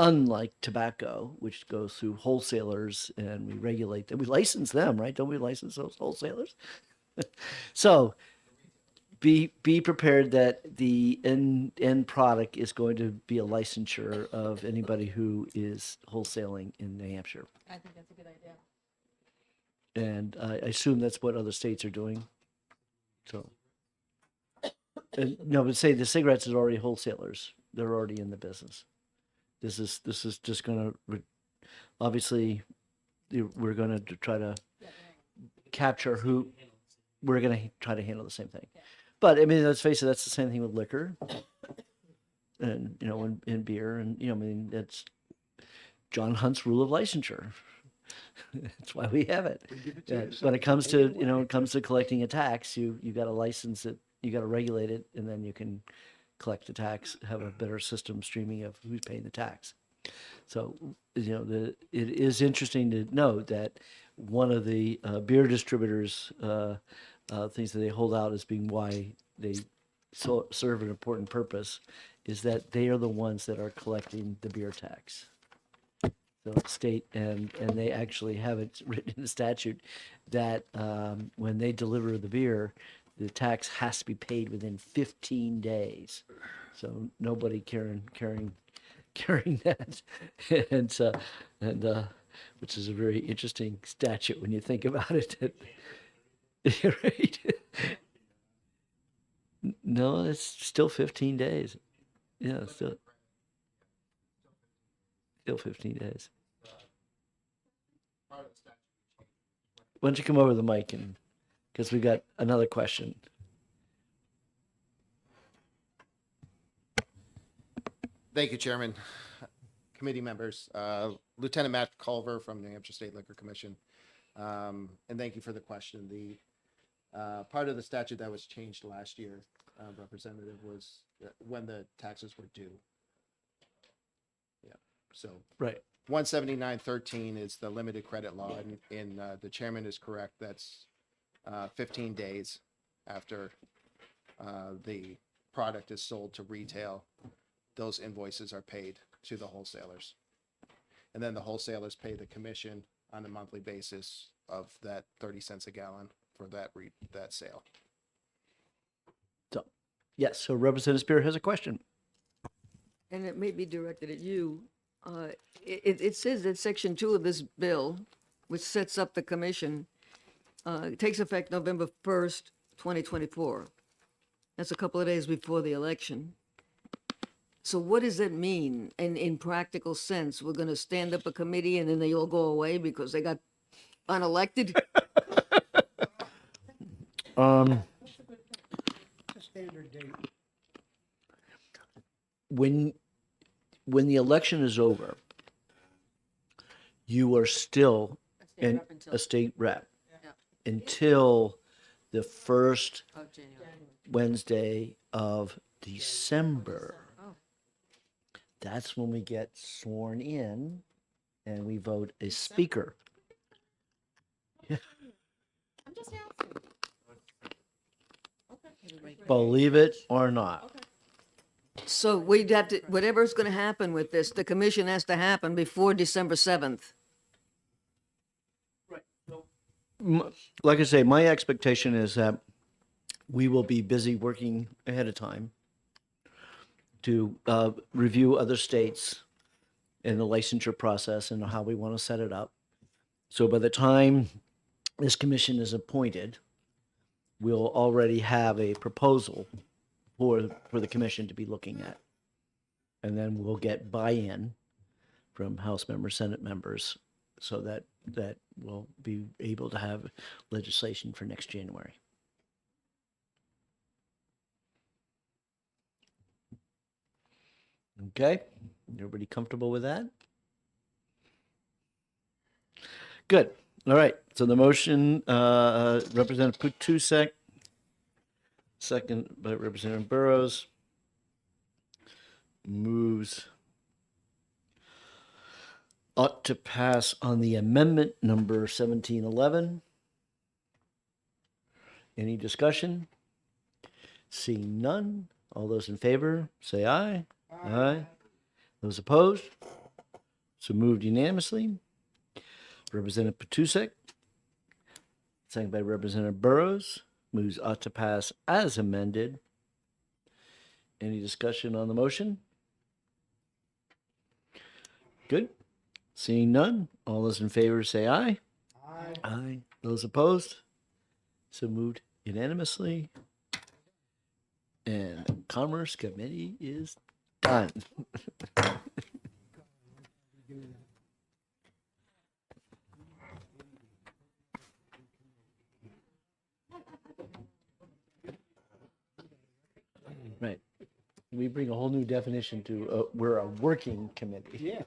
Unlike tobacco, which goes through wholesalers and we regulate them, we license them, right? Don't we license those wholesalers? So be prepared that the end product is going to be a licensure of anybody who is wholesaling in New Hampshire. I think that's a good idea. And I assume that's what other states are doing. So, no, but say the cigarettes is already wholesalers. They're already in the business. This is just going to, obviously, we're going to try to capture who, we're going to try to handle the same thing. But I mean, let's face it, that's the same thing with liquor and, in beer. And, I mean, that's John Hunt's rule of licensure. That's why we have it. When it comes to collecting a tax, you got to license it, you got to regulate it, and then you can collect the tax, have a better system streaming of who's paying the tax. So, it is interesting to note that one of the beer distributors' things that they hold out as being why they serve an important purpose is that they are the ones that are collecting the beer tax. So state and they actually have it written in the statute that when they deliver the beer, the tax has to be paid within 15 days. So nobody carrying that, and which is a very interesting statute when you think about it. Right? No, it's still 15 days. Yeah, still 15 days. Why don't you come over to the mic and because we got another question. Thank you, Chairman, committee members, Lieutenant Matt Culver from New Hampshire State Liquor Commission. And thank you for the question. The part of the statute that was changed last year, Representative, was when the taxes were due. Yeah, so Right. 179.13 is the limited credit law, and the chairman is correct. That's 15 days after the product is sold to retail. Those invoices are paid to the wholesalers. And then the wholesalers pay the commission on a monthly basis of that 30 cents a gallon for that sale. So, yes. So Representative Spear has a question. And it may be directed at you. It says that Section 2 of this bill, which sets up the commission, takes effect November 1st, 2024. That's a couple of days before the election. So what does that mean in practical sense? We're going to stand up a committee and then they all go away because they got unelected? Standard date. When the election is over, you are still a state rep until the first Wednesday of December. That's when we get sworn in and we vote a speaker. I'm just asking. Believe it or not. So we'd have to, whatever's going to happen with this, the commission has to happen before December 7th. Like I say, my expectation is that we will be busy working ahead of time to review other states and the licensure process and how we want to set it up. So by the time this commission is appointed, we'll already have a proposal for the commission to be looking at. And then we'll get buy-in from House members, Senate members, so that we'll be able to have legislation for next January. Okay, everybody comfortable with that? Good. All right. So the motion, Representative Putusek, second by Representative Burrows, moves ought to pass on the amendment number 1711. Any discussion? Seeing none, all those in favor, say aye. Aye. Those opposed? So moved unanimously. Representative Putusek, second by Representative Burrows, moves ought to pass as amended. Any discussion on the motion? Good. Seeing none, all those in favor say aye. Aye. Aye. Those opposed? So moved unanimously. And Commerce Committee is done. Right. We bring a whole new definition to we're a working committee. Yeah.